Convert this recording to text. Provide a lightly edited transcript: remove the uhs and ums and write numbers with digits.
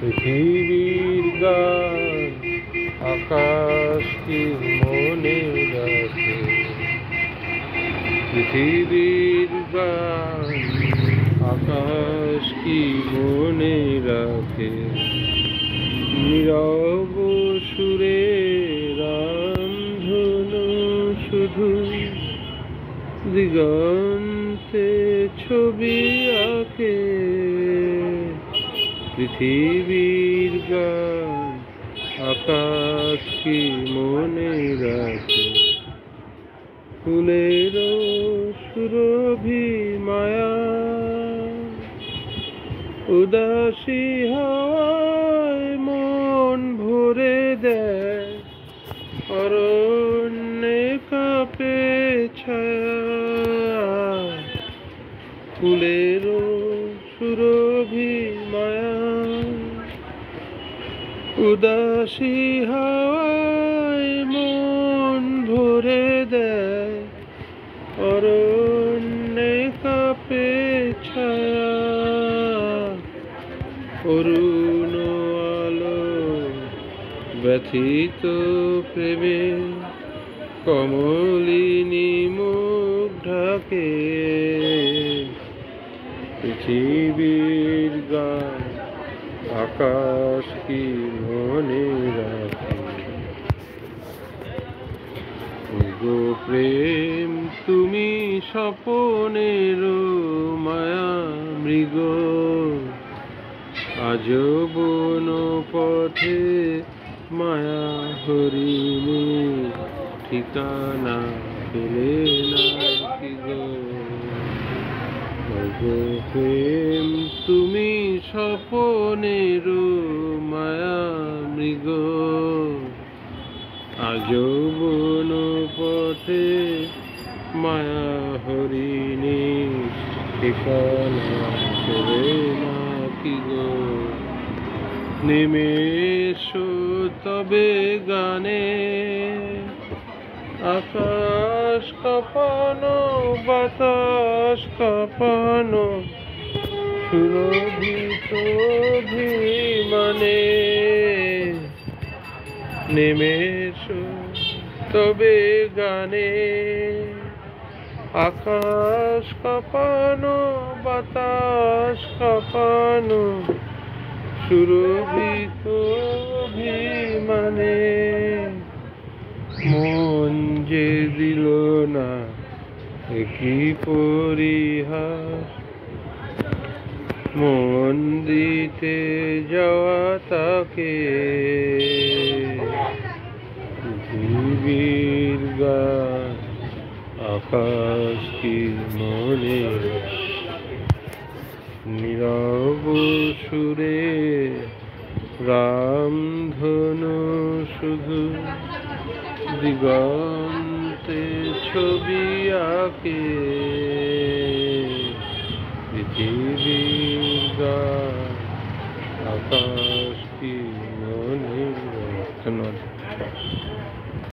পৃথিবীর গান আকাশ কি মনে রাখে, পৃথিবীর গান আকাশ কি মনে রাখে, নীরব সুরে রামধনু শুধু দিগন্তে ছবি আঁকে, পৃথিবীর গান আকাশ কি মনে রাখে, ফুলের সুরভি মায়া উদাসী হাওয়ায় মন ভরে দেয়, অরণ্যে কাঁপে ছায়া, ফুলের সুরভি মায়া উদাসী হাওয়ায় মন ভরে দেয়, অরণ্যে কাঁপে ছায়া, অরুণ আলো ব্যথিত প্রেমে কমলিনী মুখ ঢাকে, পৃথিবীর গান আকাশ কি মনে রাখে। ওগো প্রেম তুমি স্বপনের মায়া মৃগ, আজ বন পথে মায়া হরিণী ঠিকানা পেলে নাকি গো। ওগো প্রেম তুমি স্বপনের মায়া মৃগ, আজ বন পথে মায়া হরিণী ঠিকানা পেলে নাকি গো। নেমে এসো তবে গানে আকাশ কাঁপানো বাতাস কাঁপানো সুরভিত অভিমানে, নেমে এসো তবে গানে আকাশ কাঁপানো বাতাস কাঁপানো সুরভিত অভিমানে, মন যে দিল না একই পরিহাস, মন দিতে যাওয়া তাকে, পৃথিবীর গান আকাশ কি মনে, নীরব সুরে রামধনু শুধু দিগন্তে ছবি আঁকে।